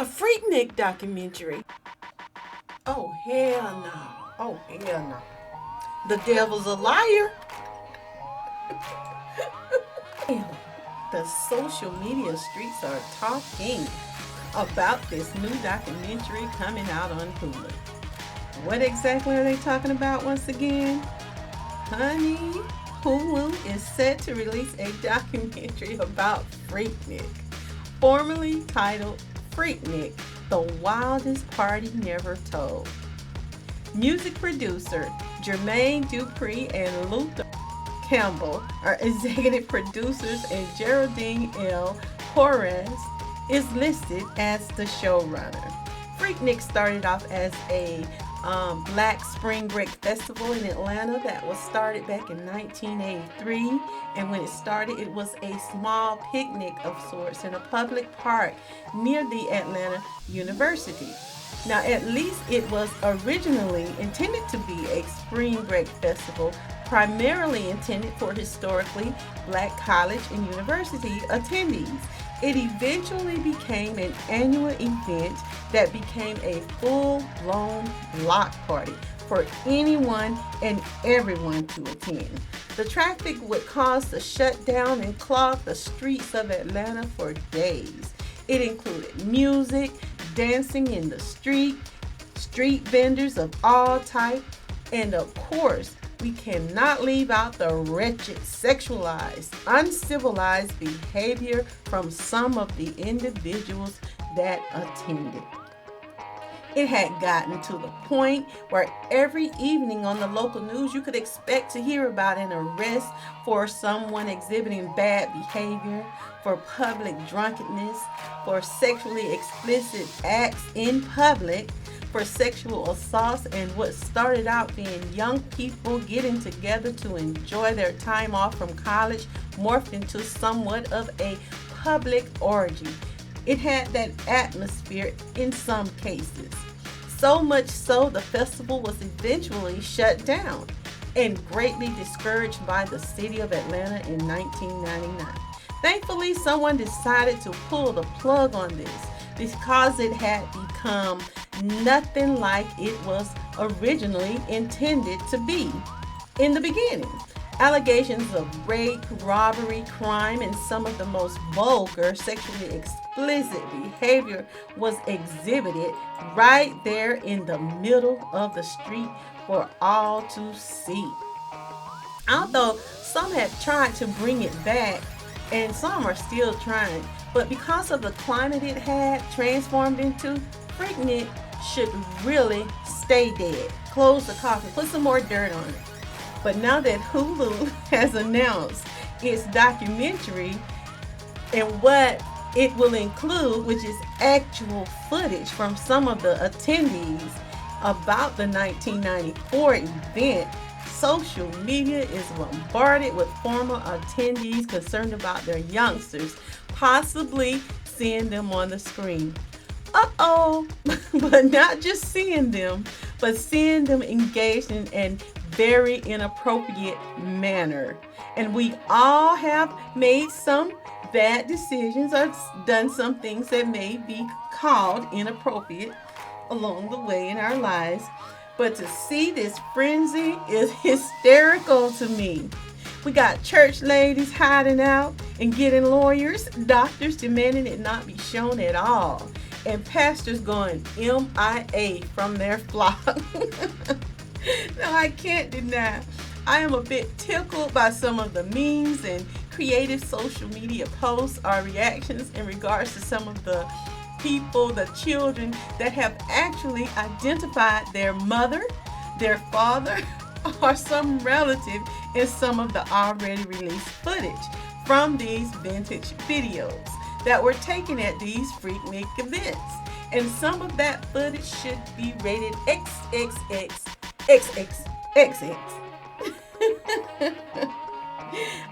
A Freaknik documentary. Oh, hell no. Oh, hell no. The devil's a liar. The social media streets are talking about this new documentary coming out on Hulu. What exactly are they talking about once again? Honey, Hulu is set to release a documentary about Freaknik, formerly titled Freaknik, The Wildest Party Never Told. Music producer Jermaine Dupri and Luther Campbell are executive producers, and Geraldine L. Torres is listed as the showrunner. Freaknik started off as a Black Spring Break Festival in Atlanta that was started back in 1983. And when it started, it was a small picnic of sorts in a public park near the Atlanta University. Now, at least it was originally intended to be a spring break festival, primarily intended for historically Black college and university attendees. It eventually became an annual event that became a full-blown block party for anyone and everyone to attend. The traffic would cause to shut down and clog the streets of Atlanta for days. It included music, dancing in the street vendors of all types, and of course, we cannot leave out the wretched, sexualized, uncivilized behavior from some of the individuals that attended. It had gotten to the point where every evening on the local news you could expect to hear about an arrest for someone exhibiting bad behavior, for public drunkenness, for sexually explicit acts in public, for sexual assaults, and what started out being young people getting together to enjoy their time off from college morphed into somewhat of a public orgy. It had that atmosphere in some cases. So much so, the festival was eventually shut down and greatly discouraged by the city of Atlanta in 1999. Thankfully, someone decided to pull the plug on this because it had become nothing like it was originally intended to be in the beginning. Allegations of rape, robbery, crime, and some of the most vulgar, sexually explicit behavior was exhibited right there in the middle of the street for all to see. Although some have tried to bring it back, and some are still trying, but because of the climate it had transformed into, Freaknik should really stay dead. Close the coffin, put some more dirt on it. But now that Hulu has announced its documentary and what it will include, which is actual footage from some of the attendees about the 1994 event, social media is bombarded with former attendees concerned about their youngsters possibly seeing them on the screen. Uh-oh, but not just seeing them, but seeing them engaged in a very inappropriate manner. And we all have made some bad decisions or done some things that may be called inappropriate along the way in our lives. But to see this frenzy is hysterical to me. We got church ladies hiding out and getting lawyers, doctors demanding it not be shown at all, and pastors going MIA from their flock. Now, I can't deny I am a bit tickled by some of the memes and creative social media posts or reactions in regards to some of the people, the children that have actually identified their mother, their father, or some relative in some of the already released footage from these vintage videos that were taken at these Freaknik events. And some of that footage should be rated XXX.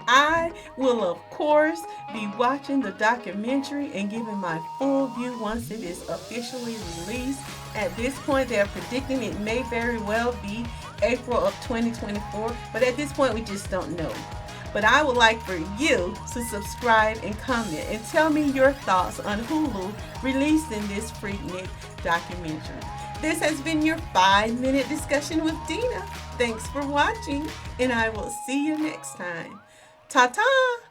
I will, of course, be watching the documentary and giving my full view once it is officially released. At this point, they are predicting it may very well be April of 2024, but at this point, we just don't know. But I would like for you to subscribe and comment and tell me your thoughts on Hulu releasing this Freaknik documentary. This has been your 5-minute discussion with Dena. Thanks for watching, and I will see you next time. Ta-ta!